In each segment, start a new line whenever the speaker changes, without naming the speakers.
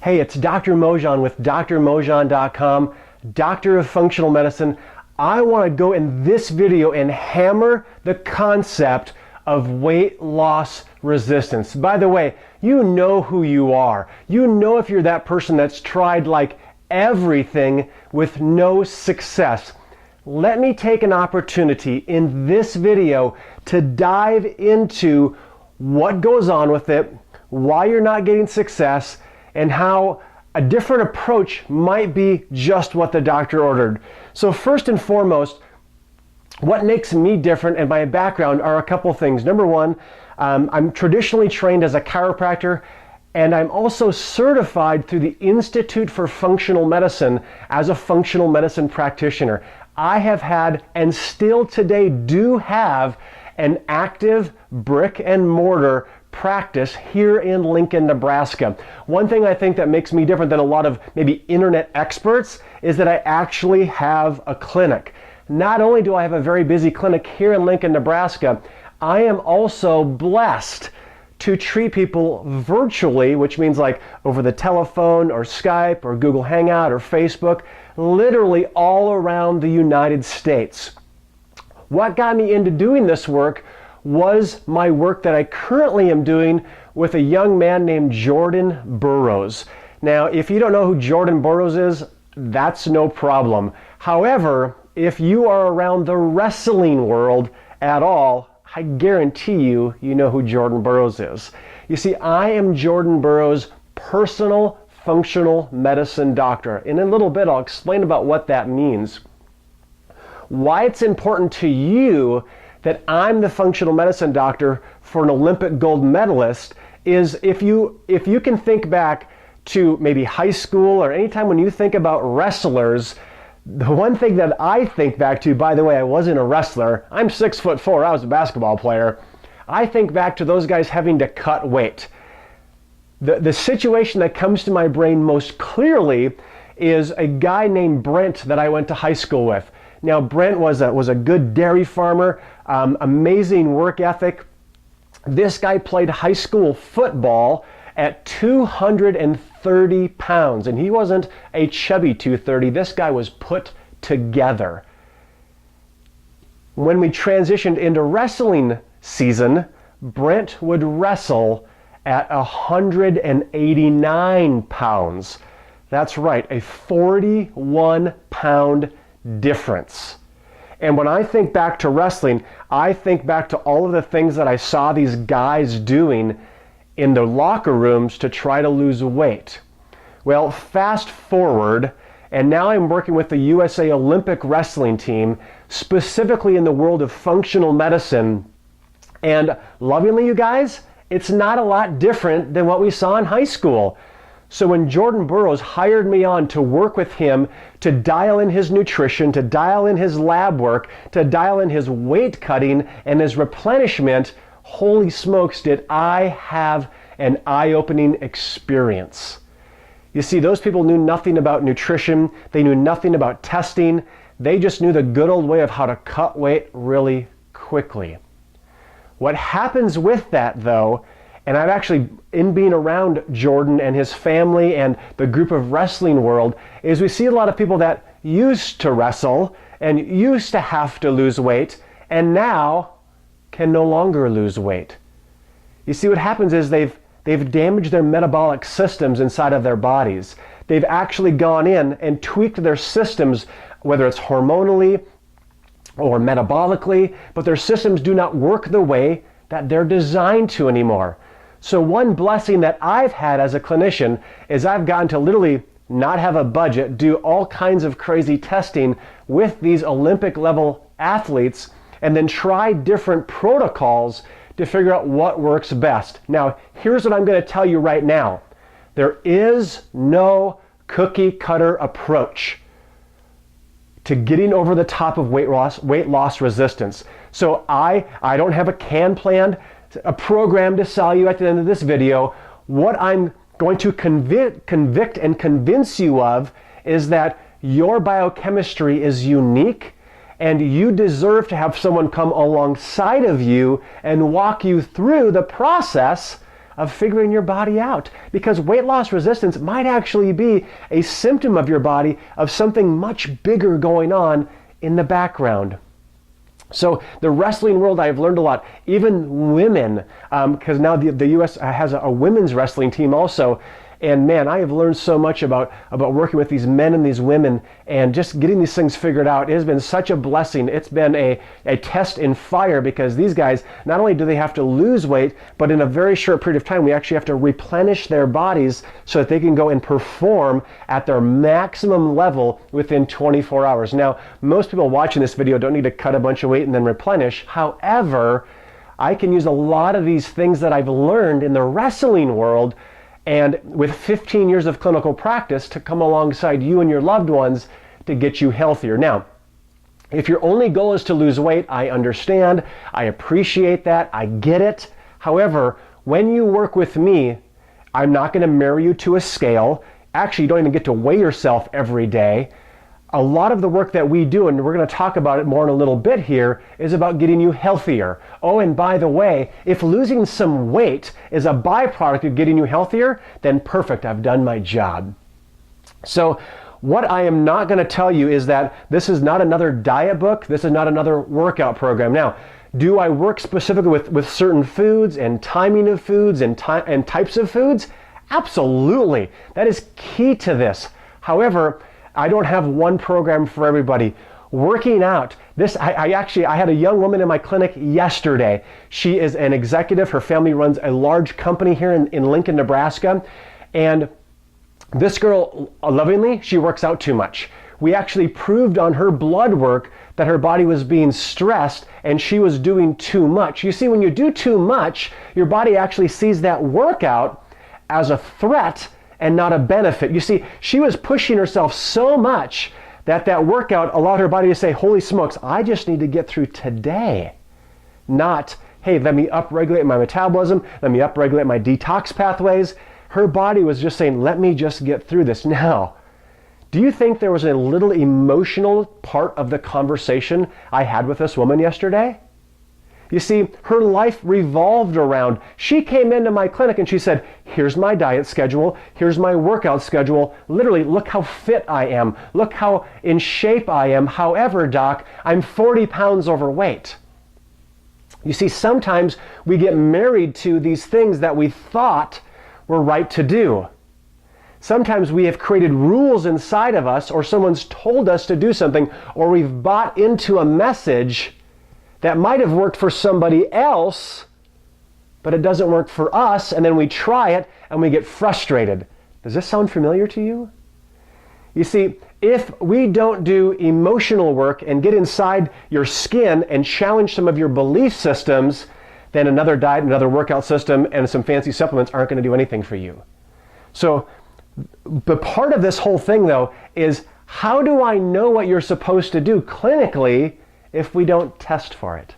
Hey, it's Dr. Mongeon with drmongeon.com, Doctor of Functional Medicine. I want to go in this video and hammer the concept of weight loss resistance. By the way, you know who you are. You know if you're that person that's tried like everything with no success. Let me take an opportunity in this video to dive into what goes on with it, why you're not getting success, and how a different approach might be just what the doctor ordered. So first and foremost, what makes me different and my background are a couple things. Number one, I'm traditionally trained as a chiropractor, and I'm also certified through the Institute for Functional Medicine as a functional medicine practitioner. I have had, and still today do have, an active brick and mortar practice here in Lincoln, Nebraska. One thing I think that makes me different than a lot of maybe internet experts is that I actually have a clinic. Not only do I have a very busy clinic here in Lincoln, Nebraska, I am also blessed to treat people virtually, which means like over the telephone or Skype or Google Hangout or Facebook, literally all around the United States. What got me into doing this work was my work that I currently am doing with a young man named Jordan Burroughs. Now, if you don't know who Jordan Burroughs is, that's no problem. However, if you are around the wrestling world at all, I guarantee you know who Jordan Burroughs is. You see, I am Jordan Burroughs' personal functional medicine doctor. In a little bit, I'll explain about what that means. Why it's important to you that I'm the functional medicine doctor for an Olympic gold medalist is if you can think back to maybe high school or anytime when you think about wrestlers, the one thing that I think back to, by the way, I wasn't a wrestler. I'm 6'4", I was a basketball player. I think back to those guys having to cut weight. The situation that comes to my brain most clearly is a guy named Brent that I went to high school with. Now, Brent was a good dairy farmer, amazing work ethic. This guy played high school football at 230 pounds, and he wasn't a chubby 230. This guy was put together. When we transitioned into wrestling season, Brent would wrestle at 189 pounds. That's right, a 41-pound difference. And when I think back to wrestling, I think back to all of the things that I saw these guys doing in the locker rooms to try to lose weight. Well, fast forward, and now I'm working with the USA Olympic wrestling team, specifically in the world of functional medicine. And lovingly, you guys, it's not a lot different than what we saw in high school. So when Jordan Burroughs hired me on to work with him to dial in his nutrition, to dial in his lab work, to dial in his weight cutting and his replenishment, holy smokes, did I have an eye-opening experience. You see, those people knew nothing about nutrition. They knew nothing about testing. They just knew the good old way of how to cut weight really quickly. What happens with that, though, and I've actually, in being around Jordan and his family and the group of wrestling world, is we see a lot of people that used to wrestle and used to have to lose weight and now can no longer lose weight. You see, what happens is they've damaged their metabolic systems inside of their bodies. They've actually gone in and tweaked their systems, whether it's hormonally or metabolically, but their systems do not work the way that they're designed to anymore. So one blessing that I've had as a clinician is I've gotten to literally not have a budget, do all kinds of crazy testing with these Olympic level athletes, and then try different protocols to figure out what works best. Now, here's what I'm going to tell you right now. There is no cookie cutter approach to getting over the top of weight loss resistance. So I don't have a can planned, a program to sell you at the end of this video. What I'm going to convict and convince you of is that your biochemistry is unique and you deserve to have someone come alongside of you and walk you through the process of figuring your body out. Because weight loss resistance might actually be a symptom of your body of something much bigger going on in the background. So the wrestling world, I've learned a lot. Even women, because now the U.S. has a women's wrestling team also. And man, I have learned so much about working with these men and these women and just getting these things figured out. It has been such a blessing. It's been a test in fire, because these guys, not only do they have to lose weight, but in a very short period of time, we actually have to replenish their bodies so that they can go and perform at their maximum level within 24 hours. Now, most people watching this video don't need to cut a bunch of weight and then replenish. However, I can use a lot of these things that I've learned in the wrestling world and with 15 years of clinical practice to come alongside you and your loved ones to get you healthier. Now, if your only goal is to lose weight, I understand. I appreciate that. I get it. However, when you work with me, I'm not going to marry you to a scale. Actually, you don't even get to weigh yourself every day. A lot of the work that we do, and we're going to talk about it more in a little bit here, is about getting you healthier. Oh, and by the way, if losing some weight is a byproduct of getting you healthier, then perfect, I've done my job. So what I am not going to tell you is that this is not another diet book, this is not another workout program. Now, do I work specifically with certain foods and timing of foods and types of foods? Absolutely. That is key to this. However, I don't have one program for everybody. Working out, I had a young woman in my clinic yesterday. She is an executive. Her family runs a large company here in Lincoln, Nebraska. And this girl, lovingly, she works out too much. We actually proved on her blood work that her body was being stressed and she was doing too much. You see, when you do too much, your body actually sees that workout as a threat and not a benefit. You see, she was pushing herself so much that workout allowed her body to say, holy smokes, I just need to get through today. Not, hey, let me upregulate my metabolism, let me upregulate my detox pathways. Her body was just saying, let me just get through this. Now, do you think there was a little emotional part of the conversation I had with this woman yesterday? You see, her life revolved around, she came into my clinic and she said, here's my diet schedule, here's my workout schedule. Literally, look how fit I am. Look how in shape I am. However, doc, I'm 40 pounds overweight. You see, sometimes we get married to these things that we thought were right to do. Sometimes we have created rules inside of us, or someone's told us to do something, or we've bought into a message that might have worked for somebody else, but it doesn't work for us, and then we try it and we get frustrated. Does this sound familiar to you? You see, if we don't do emotional work and get inside your skin and challenge some of your belief systems, then another diet, another workout system, and some fancy supplements aren't going to do anything for you. So, but part of this whole thing, though, is how do I know what you're supposed to do clinically if we don't test for it?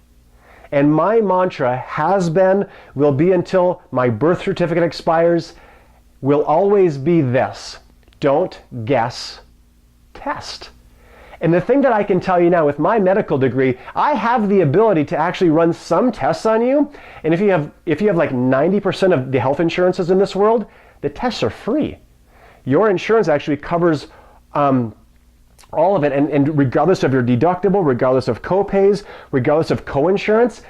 And my mantra has been, will be until my birth certificate expires, will always be this: don't guess, test. And the thing that I can tell you now, with my medical degree, I have the ability to actually run some tests on you. And if you have like 90% of the health insurances in this world, the tests are free. Your insurance actually covers all of it, and regardless of your deductible, regardless of co-pays, regardless of co-insurance,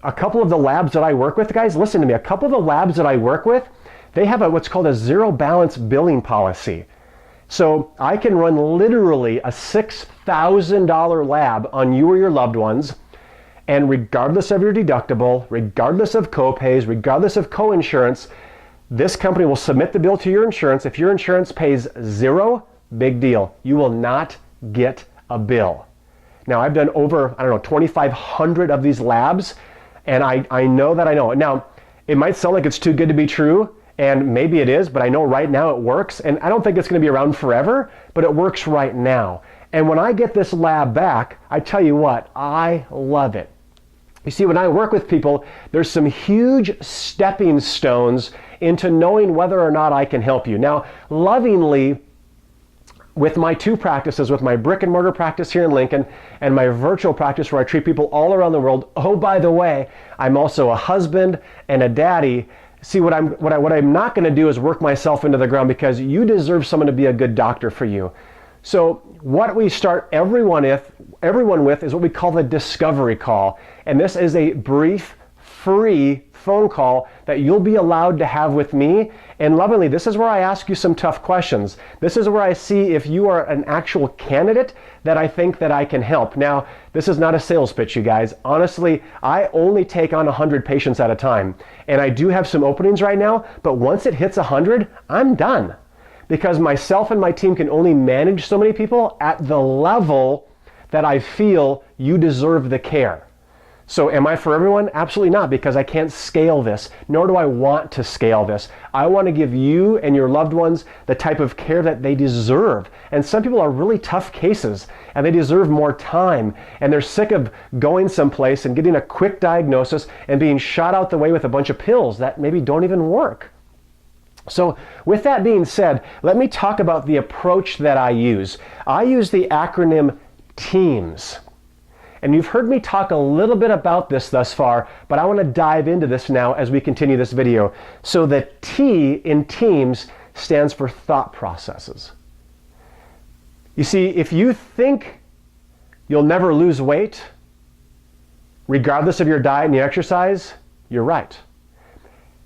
a couple of the labs that I work with, guys, listen to me, a couple of the labs that I work with, they have what's called a zero balance billing policy. So I can run literally a $6,000 lab on you or your loved ones, and regardless of your deductible, regardless of co-pays, regardless of co-insurance, this company will submit the bill to your insurance. If your insurance pays zero, big deal. You will not get a bill. Now, I've done over, 2,500 of these labs, and I know that I know it. Now, it might sound like it's too good to be true, and maybe it is, but I know right now it works, and I don't think it's going to be around forever, but it works right now. And when I get this lab back, I tell you what, I love it. You see, when I work with people, there's some huge stepping stones into knowing whether or not I can help you. Now, lovingly, with my two practices, with my brick and mortar practice here in Lincoln and my virtual practice where I treat people all around the world, oh, by the way, I'm also a husband and a daddy. See, what I'm not going to do is work myself into the ground, because you deserve someone to be a good doctor for you. So what we start everyone with is what we call the discovery call. And this is a brief, free phone call that you'll be allowed to have with me. And lovingly, this is where I ask you some tough questions. This is where I see if you are an actual candidate that I think that I can help. Now, this is not a sales pitch, you guys. Honestly, I only take on 100 patients at a time. And I do have some openings right now, but once it hits 100, I'm done. Because myself and my team can only manage so many people at the level that I feel you deserve the care. So am I for everyone? Absolutely not, because I can't scale this, nor do I want to scale this. I want to give you and your loved ones the type of care that they deserve. And some people are really tough cases, and they deserve more time, and they're sick of going someplace and getting a quick diagnosis and being shot out the way with a bunch of pills that maybe don't even work. So with that being said, let me talk about the approach that I use. I use the acronym TEAMS. And you've heard me talk a little bit about this thus far, but I want to dive into this now as we continue this video. So the T in TEAMS stands for thought processes. You see, if you think you'll never lose weight, regardless of your diet and your exercise, you're right.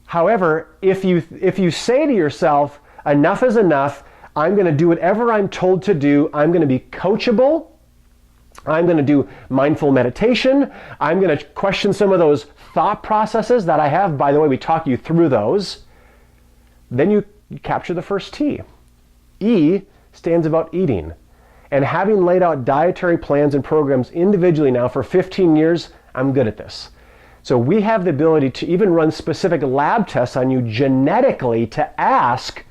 However, if you say to yourself, enough is enough, I'm going to do whatever I'm told to do, I'm going to be coachable, I'm going to do mindful meditation, I'm going to question some of those thought processes that I have. By the way, we talk you through those. Then you capture the first T. E stands about eating. And having laid out dietary plans and programs individually now for 15 years, I'm good at this. So we have the ability to even run specific lab tests on you genetically to ask,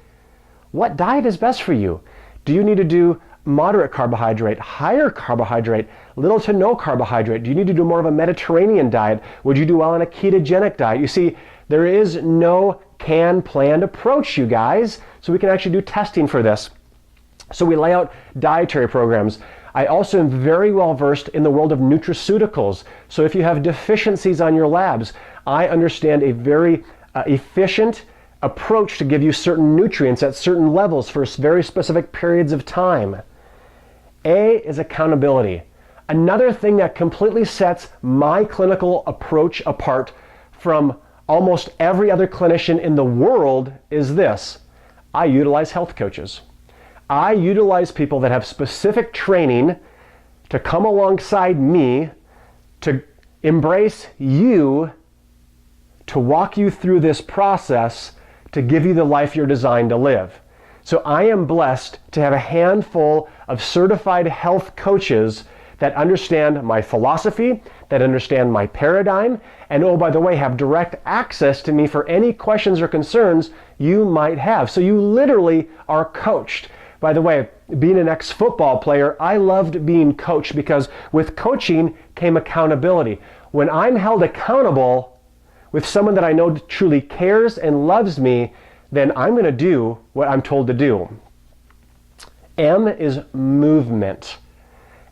what diet is best for you? Do you need to do moderate carbohydrate, higher carbohydrate, little to no carbohydrate? Do you need to do more of a Mediterranean diet? Would you do well on a ketogenic diet? You see, there is no planned approach, you guys, so we can actually do testing for this. So we lay out dietary programs. I also am very well versed in the world of nutraceuticals. So if you have deficiencies on your labs, I understand a very efficient approach to give you certain nutrients at certain levels for very specific periods of time. A is accountability. Another thing that completely sets my clinical approach apart from almost every other clinician in the world is this. I utilize health coaches. I utilize people that have specific training to come alongside me to embrace you, to walk you through this process, to give you the life you're designed to live. So I am blessed to have a handful of certified health coaches that understand my philosophy, that understand my paradigm, and oh, by the way, have direct access to me for any questions or concerns you might have. So you literally are coached. By the way, being an ex-football player, I loved being coached because with coaching came accountability. When I'm held accountable with someone that I know truly cares and loves me, then I'm going to do what I'm told to do. M is movement.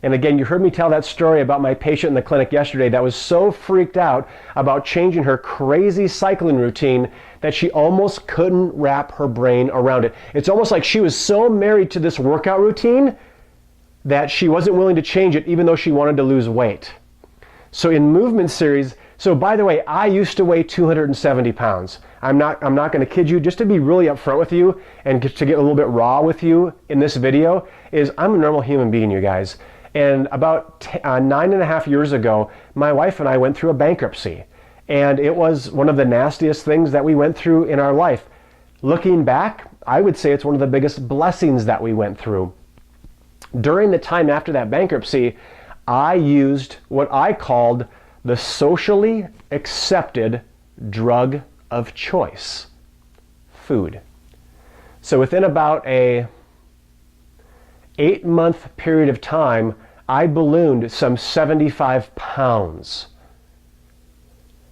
And again, you heard me tell that story about my patient in the clinic yesterday that was so freaked out about changing her crazy cycling routine that she almost couldn't wrap her brain around it. It's almost like she was so married to this workout routine that she wasn't willing to change it even though she wanted to lose weight. So in movement series, so by the way, I used to weigh 270 pounds. I'm not going to kid you. Just to be really upfront with you and to get a little bit raw with you in this video is I'm a normal human being, you guys. And about 9.5 years ago, my wife and I went through a bankruptcy. And it was one of the nastiest things that we went through in our life. Looking back, I would say it's one of the biggest blessings that we went through. During the time after that bankruptcy, I used what I called the socially accepted drug of choice, food. So within about a 8-month period of time, I ballooned some 75 pounds.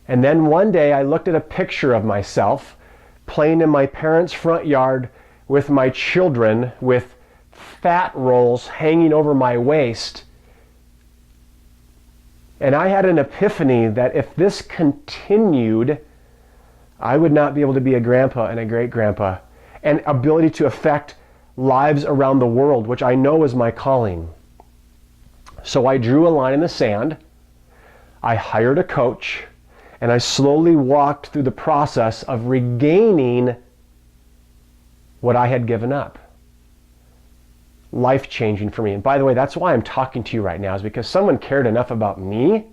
And then one day I looked at a picture of myself playing in my parents' front yard with my children with fat rolls hanging over my waist. And I had an epiphany that if this continued, I would not be able to be a grandpa and a great-grandpa, and ability to affect lives around the world, which I know is my calling. So I drew a line in the sand, I hired a coach, and I slowly walked through the process of regaining what I had given up. Life-changing for me. And by the way, that's why I'm talking to you right now, is because someone cared enough about me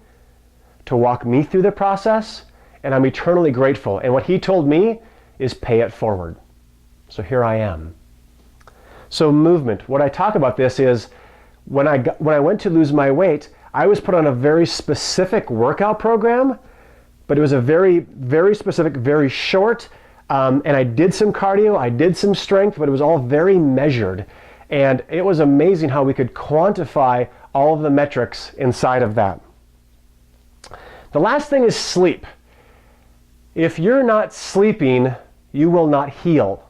to walk me through the process, and I'm eternally grateful. And what he told me is pay it forward. So here I am. So movement. What I talk about this is when I went to lose my weight, I was put on a very specific workout program, but it was a very, very specific, very short, and I did some cardio, I did some strength, but it was all very measured. And it was amazing how we could quantify all of the metrics inside of that. The last thing is sleep. If you're not sleeping, you will not heal.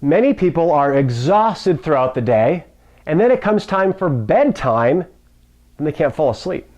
Many people are exhausted throughout the day, and then it comes time for bedtime, and they can't fall asleep.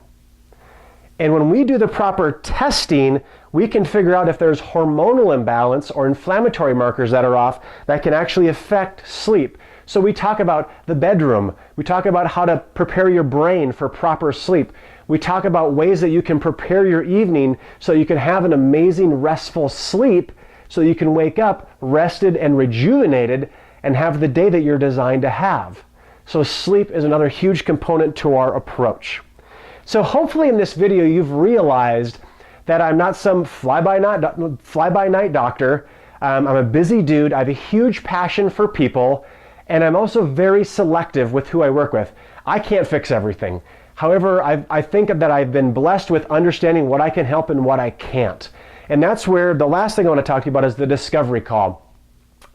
And when we do the proper testing, we can figure out if there's hormonal imbalance or inflammatory markers that are off that can actually affect sleep. So we talk about the bedroom. We talk about how to prepare your brain for proper sleep. We talk about ways that you can prepare your evening so you can have an amazing restful sleep so you can wake up rested and rejuvenated and have the day that you're designed to have. So sleep is another huge component to our approach. So hopefully in this video you've realized that I'm not some fly-by-night doctor. I'm a busy dude. I have a huge passion for people, and I'm also very selective with who I work with. I can't fix everything. However, I think that I've been blessed with understanding what I can help and what I can't. And that's where the last thing I want to talk to you about is the discovery call.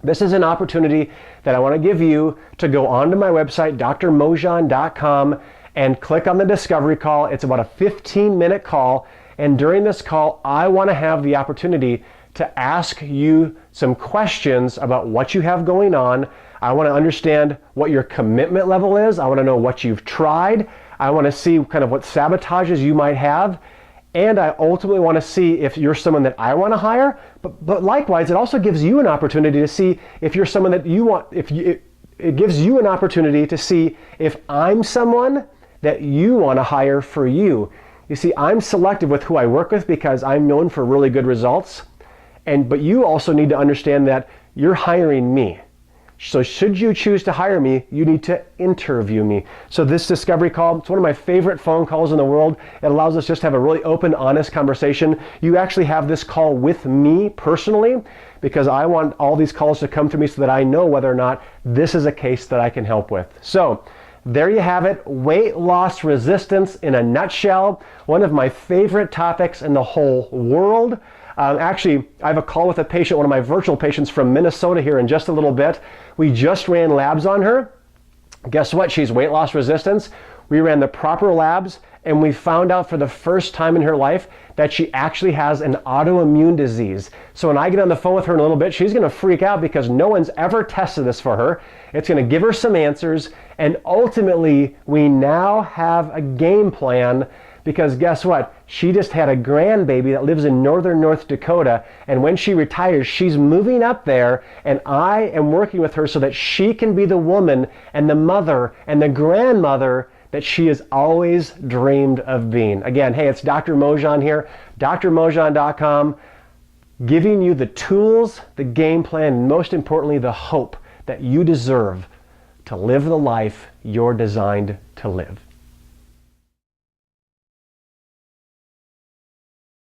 This is an opportunity that I want to give you to go onto my website, drmongeon.com, and click on the discovery call. It's about a 15-minute call, and during this call, I want to have the opportunity to ask you some questions about what you have going on. I want to understand what your commitment level is. I want to know what you've tried. I want to see kind of what sabotages you might have. And I ultimately want to see if you're someone that I want to hire. But likewise, it also gives you an opportunity to see if you're someone that you want, it gives you an opportunity to see if I'm someone that you want to hire for you. You see, I'm selective with who I work with because I'm known for really good results. But you also need to understand that you're hiring me. So should you choose to hire me, you need to interview me. So this discovery call, it's one of my favorite phone calls in the world. It allows us just to have a really open, honest conversation. You actually have this call with me personally because I want all these calls to come to me so that I know whether or not this is a case that I can help with. So there you have it, weight loss resistance in a nutshell. One of my favorite topics in the whole world. Actually, I have a call with a patient, one of my virtual patients from Minnesota here in just a little bit. We just ran labs on her. Guess what? She's weight loss resistance. We ran the proper labs, and we found out for the first time in her life that she actually has an autoimmune disease. So when I get on the phone with her in a little bit, she's going to freak out because no one's ever tested this for her. It's going to give her some answers, and ultimately, we now have a game plan. Because guess what? She just had a grandbaby that lives in northern North Dakota, and when she retires, she's moving up there, and I am working with her so that she can be the woman and the mother and the grandmother that she has always dreamed of being. Again, hey, it's Dr. Mongeon here, drmongeon.com, giving you the tools, the game plan, and most importantly, the hope that you deserve to live the life you're designed to live.